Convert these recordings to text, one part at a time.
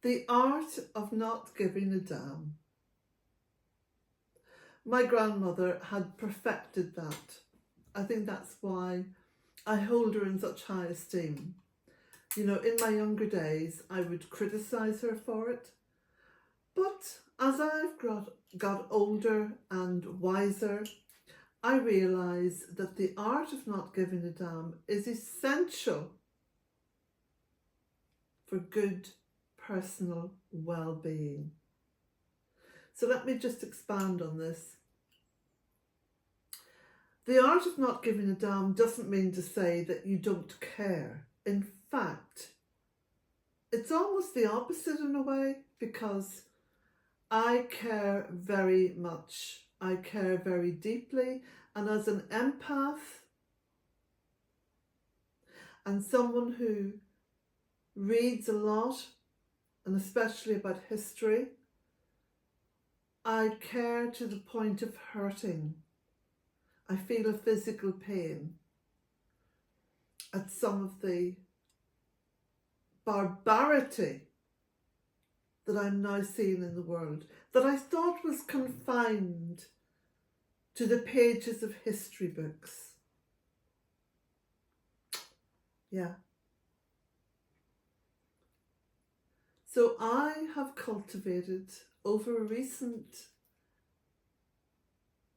The art of not giving a damn. My grandmother had perfected that. I think that's why I hold her in such high esteem. You know, in my younger days, I would criticise her for it. But as I've got older and wiser, I realise that the art of not giving a damn is essential for good personal well-being. So let me just expand on this. The art of not giving a damn doesn't mean to say that you don't care. In fact, it's almost the opposite in a way, because I care very much. I care very deeply, and as an empath and someone who reads a lot, and especially about history, I care to the point of hurting. I feel a physical pain at some of the barbarity that I'm now seeing in the world, that I thought was confined to the pages of history books. Yeah. So I have cultivated over recent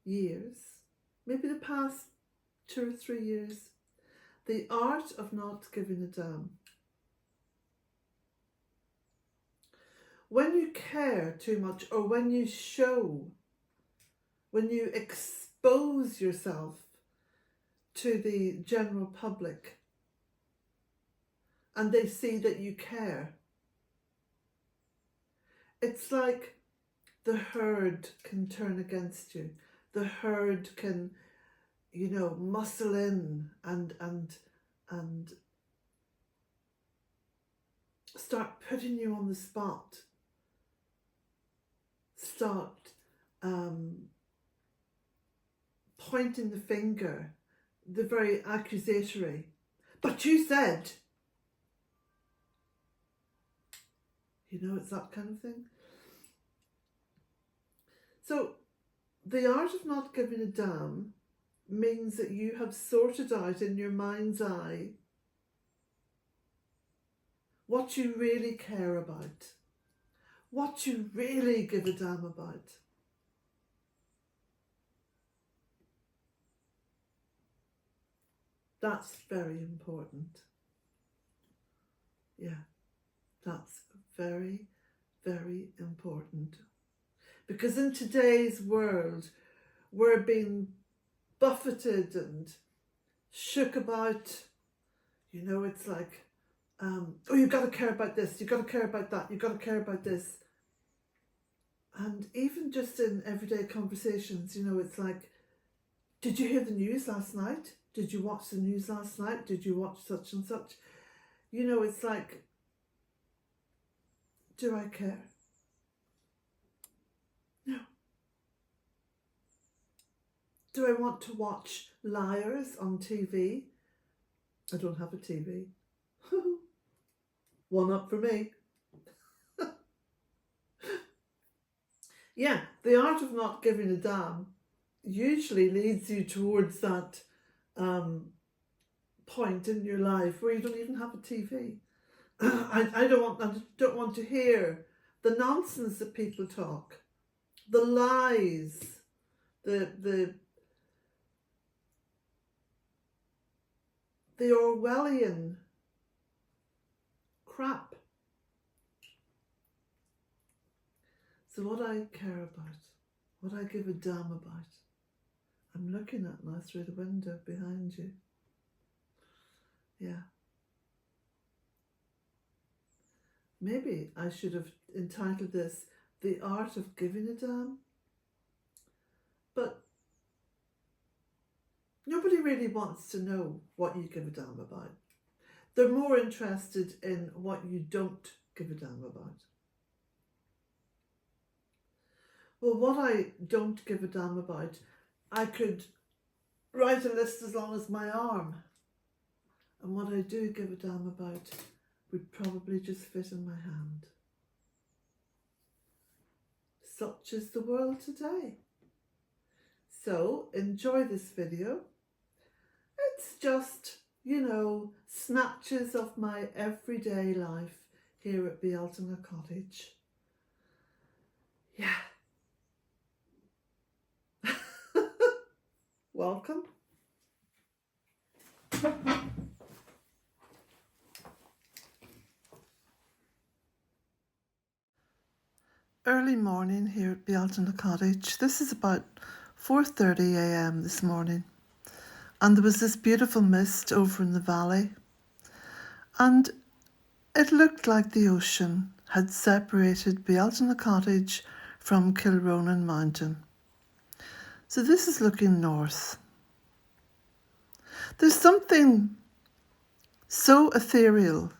years, maybe the past 2 or 3 years, the art of not giving a damn. When you care too much, or when you show, when you expose yourself to the general public and they see that you care, it's like the herd can turn against you. The herd can, you know, muscle in and start putting you on the spot. Start pointing the finger, the very accusatory. But you said, you know, it's that kind of thing. So the art of not giving a damn means that you have sorted out in your mind's eye what you really care about, what you really give a damn about. That's very important. Yeah, that's very, very important. Because in today's world, we're being buffeted and shook about. You know, it's like, oh, you've got to care about this, you've got to care about that, you've got to care about this. And even just in everyday conversations, you know, it's like, did you hear the news last night? Did you watch the news last night? Did you watch such and such? You know, it's like, do I care? No. Do I want to watch liars on TV? I don't have a TV. One up for me. Yeah, the art of not giving a damn usually leads you towards that point in your life where you don't even have a TV. I don't want to hear the nonsense that people talk, the lies, the Orwellian crap. So what I care about, what I give a damn about, I'm looking at now through the window behind you. Yeah. Maybe I should have entitled this The Art of Giving a Damn. But nobody really wants to know what you give a damn about. They're more interested in what you don't give a damn about. Well, what I don't give a damn about, I could write a list as long as my arm. And what I do give a damn about would probably just fit in my hand. such is the world today. So enjoy this video. It's just, you know, snatches of my everyday life here at Bealtaine Cottage. Yeah. Welcome. Early morning here at Bealtaine Cottage. This is about 4:30 a.m. this morning, and there was this beautiful mist over in the valley, and it looked like the ocean had separated Bealtaine Cottage from Kilronan Mountain. So this is looking north. There's something so ethereal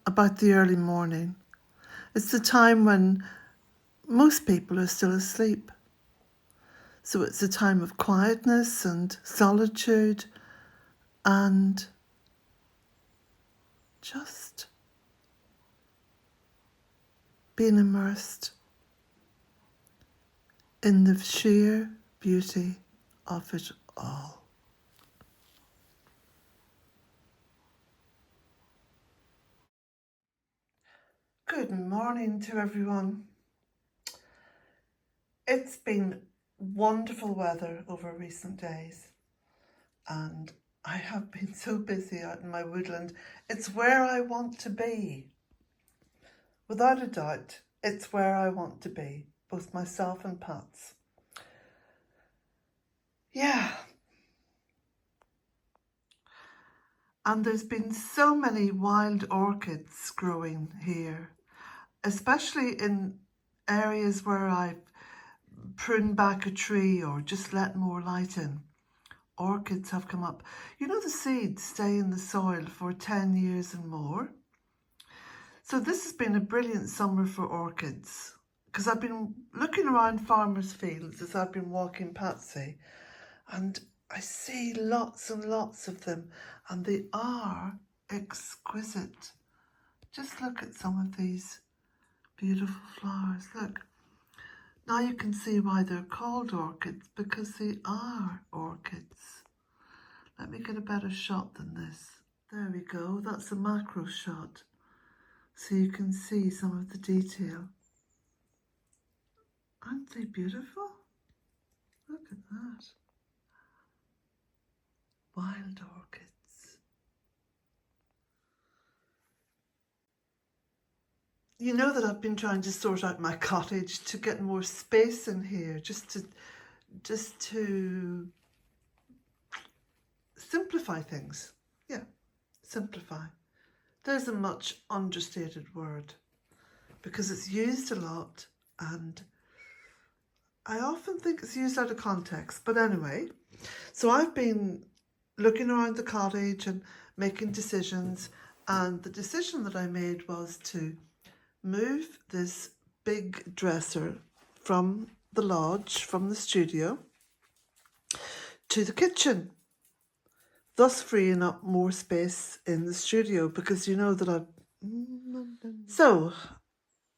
about the early morning. It's the time when most people are still asleep. So it's a time of quietness and solitude and just being immersed in the sheer beauty of it all. Good morning to everyone. It's been wonderful weather over recent days, and I have been so busy out in my woodland. It's where I want to be. Without a doubt, it's where I want to be, both myself and Pat's. Yeah. And there's been so many wild orchids growing here, especially in areas where I've pruned back a tree or just let more light in. Orchids have come up. You know, the seeds stay in the soil for 10 years and more. So this has been a brilliant summer for orchids, because I've been looking around farmers' fields as I've been walking Patsy, and I see lots and lots of them, and they are exquisite. Just look at some of these beautiful flowers. Look. Now you can see why they're called orchids, because they are orchids. Let me get a better shot than this. There we go. That's a macro shot, so you can see some of the detail. Aren't they beautiful? Look at that. Wild orchids. You know that I've been trying to sort out my cottage to get more space in here, just to simplify things. Yeah, simplify. There's a much understated word, because it's used a lot and I often think it's used out of context. But anyway, so I've been looking around the cottage and making decisions, and the decision that I made was to move this big dresser from the lodge, from the studio, to the kitchen, thus freeing up more space in the studio, because you know that So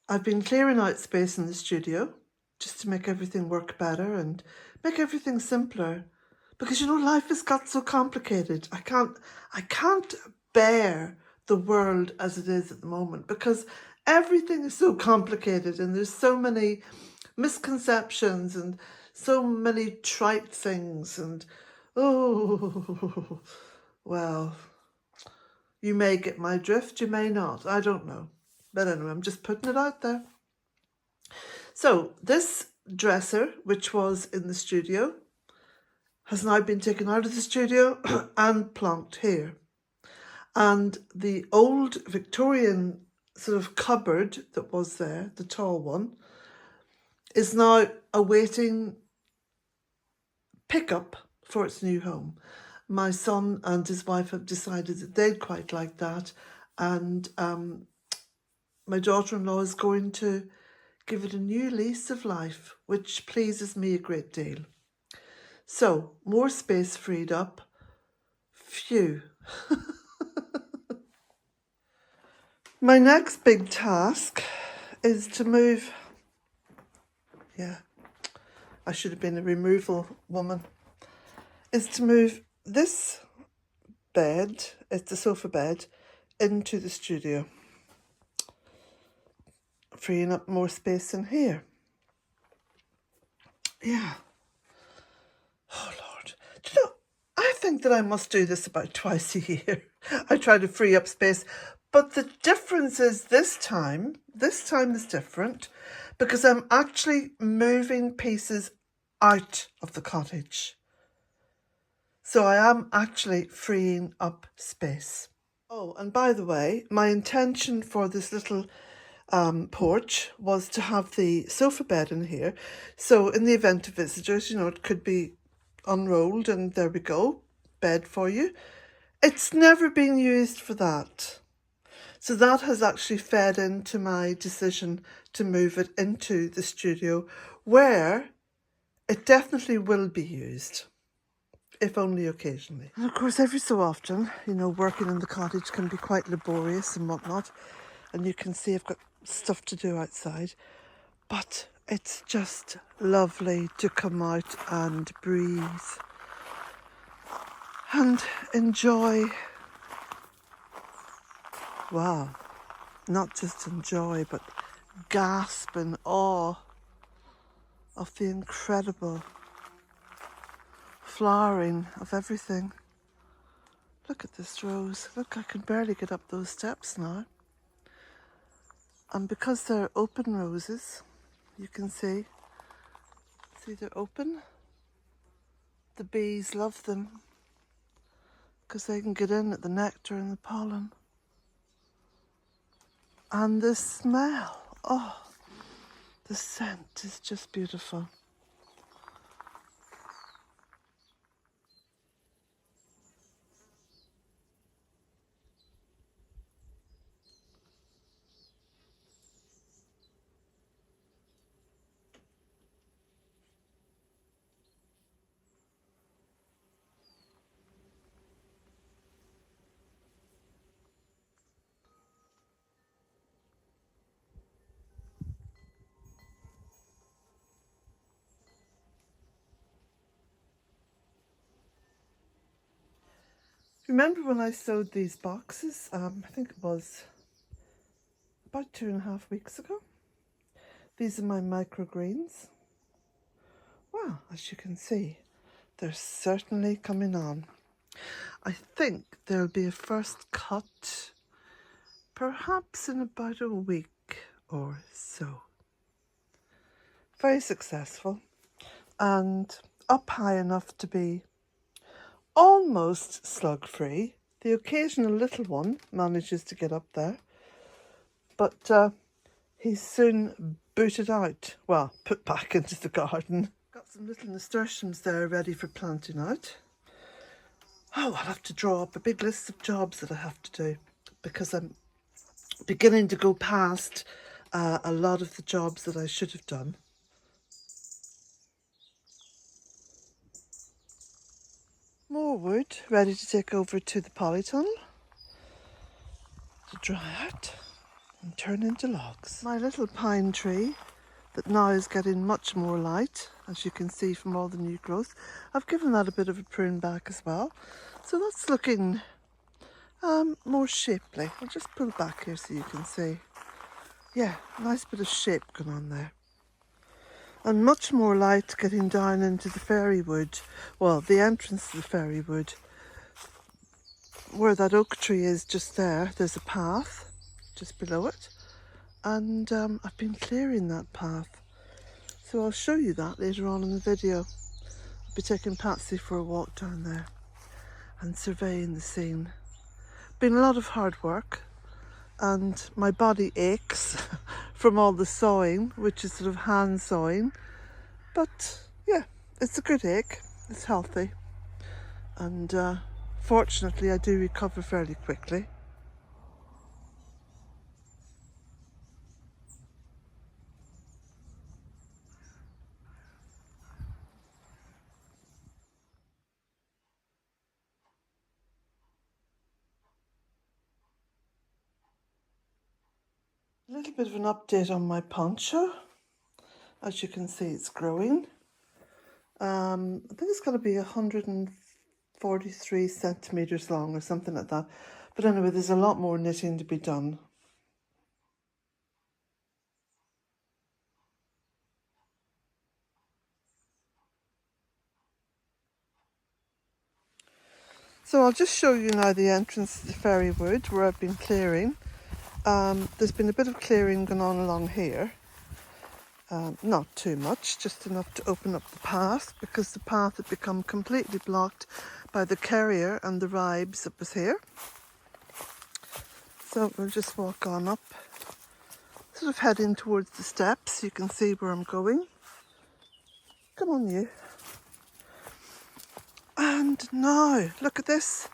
I've been clearing out space in the studio just to make everything work better and make everything simpler, because you know, life has got so complicated. I can't bear the world as it is at the moment, because everything is so complicated and there's so many misconceptions and so many trite things, and oh, well, you may get my drift, you may not, I don't know. But anyway, I'm just putting it out there. So this dresser, which was in the studio, has now been taken out of the studio and plonked here. And the old Victorian sort of cupboard that was there, the tall one, is now awaiting pickup for its new home. My son and his wife have decided that they'd quite like that, and my daughter-in-law is going to give it a new lease of life, which pleases me a great deal. So, more space freed up. Phew. My next big task is to move yeah, I should have been a removal woman, is to move this bed, it's the sofa bed, into the studio, freeing up more space in here. Yeah. Oh, Lord. Do you know, I think that I must do this about twice a year. I try to free up space. But the difference is this time is different because I'm actually moving pieces out of the cottage. So I am actually freeing up space. Oh, and by the way, my intention for this little porch was to have the sofa bed in here. So in the event of visitors, you know, it could be unrolled and there we go, bed for you. It's never been used for that. So that has actually fed into my decision to move it into the studio where it definitely will be used, if only occasionally. And of course, every so often, you know, working in the cottage can be quite laborious and whatnot. And you can see I've got stuff to do outside. But it's just lovely to come out and breathe and enjoy. Wow, not just enjoy, but gasp in awe of the incredible flowering of everything. Look at this rose. Look, I can barely get up those steps now. And because they're open roses, you can see they're open. The bees love them because they can get in at the nectar and the pollen. And the smell, oh, the scent is just beautiful. Remember when I sewed these boxes? I think it was about 2.5 weeks ago. These are my microgreens. Well, as you can see, they're certainly coming on. I think there'll be a first cut perhaps in about a week or so. Very successful and up high enough to be almost slug-free. The occasional little one manages to get up there, but he's soon booted out, well, put back into the garden. Got some little nasturtiums there ready for planting out. Oh, I'll have to draw up a big list of jobs that I have to do because I'm beginning to go past a lot of the jobs that I should have done. More wood ready to take over to the polytunnel to dry out and turn into logs. My little pine tree that now is getting much more light, as you can see from all the new growth. I've given that a bit of a prune back as well. So that's looking more shapely. I'll just pull back here so you can see. Yeah, nice bit of shape going on there. And much more light getting down into the Fairywood. Well, the entrance to the Fairywood. Where that oak tree is just there, there's a path just below it. And I've been clearing that path. So I'll show you that later on in the video. I'll be taking Patsy for a walk down there and surveying the scene. Been a lot of hard work and my body aches from all the sawing, which is sort of hand sawing. But yeah, it's a good ache, it's healthy. And fortunately I do recover fairly quickly. A little bit of an update on my poncho. As you can see, it's growing. I think it's going to be 143 centimetres long or something like that. But anyway, there's a lot more knitting to be done. So I'll just show you now the entrance to the Fairywood where I've been clearing. There's been a bit of clearing going on along here. Not too much, just enough to open up the path, because the path had become completely blocked by the carrier and the ribes that was here. So we'll just walk on up, sort of heading towards the steps. You can see where I'm going. Come on, you. And now, look at this.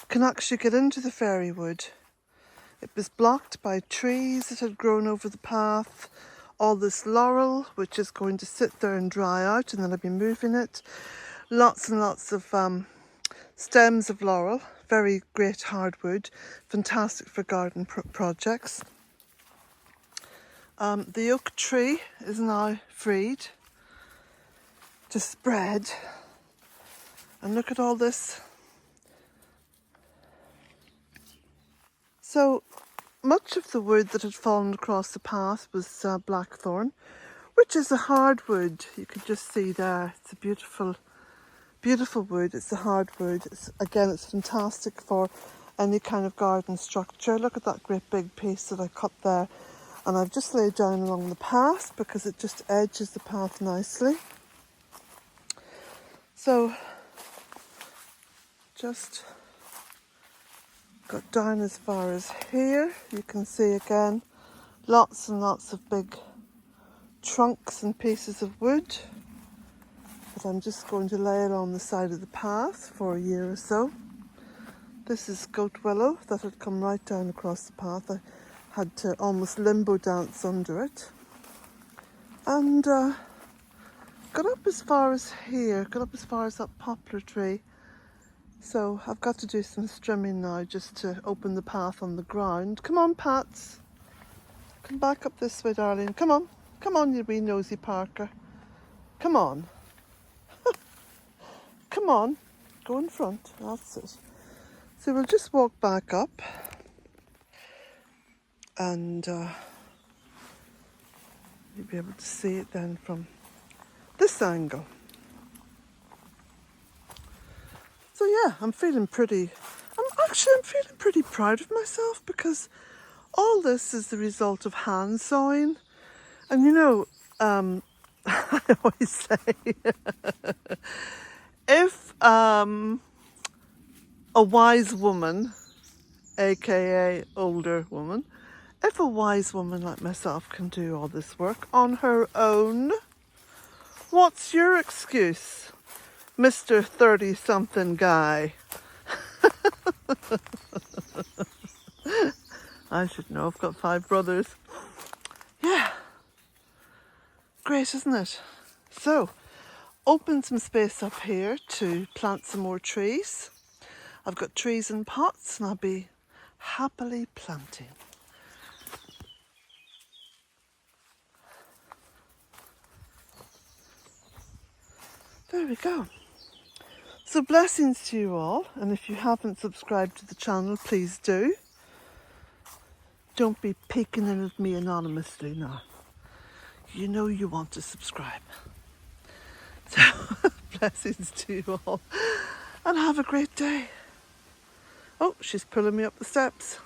Can actually get into the Fairywood. It was blocked by trees that had grown over the path. All this laurel, which is going to sit there and dry out, and then I'll be moving it. Lots and lots of stems of laurel. Very great hardwood. Fantastic for garden projects. The oak tree is now freed to spread. And look at all this. So much of the wood that had fallen across the path was blackthorn, which is a hardwood. You can just see there. It's a beautiful, beautiful wood. It's a hardwood. It's fantastic for any kind of garden structure. Look at that great big piece that I cut there. And I've just laid down along the path because it just edges the path nicely. So just got down as far as here. You can see again lots and lots of big trunks and pieces of wood that I'm just going to lay along the side of the path for a year or so. This is goat willow that had come right down across the path. I had to almost limbo dance under it. And got up as far as here, got up as far as that poplar tree. So I've got to do some strimming now just to open the path on the ground. Come on, Pats. Come back up this way, darling. Come on. Come on, you wee nosy Parker. Come on. Come on. Go in front. That's it. So we'll just walk back up. And you'll be able to see it then from this angle. So yeah, I'm feeling pretty proud of myself, because all this is the result of hand sewing. And you know, I always say, if a wise woman, aka older woman, if a wise woman like myself can do all this work on her own, what's your excuse, Mr. 30-something guy? I should know, I've got 5 brothers. Yeah, great, isn't it? So, open some space up here to plant some more trees. I've got trees in pots and I'll be happily planting. There we go. So blessings to you all, and if you haven't subscribed to the channel, please do. Don't be peeking in at me anonymously now. You know you want to subscribe. So blessings to you all, and have a great day. Oh, she's pulling me up the steps.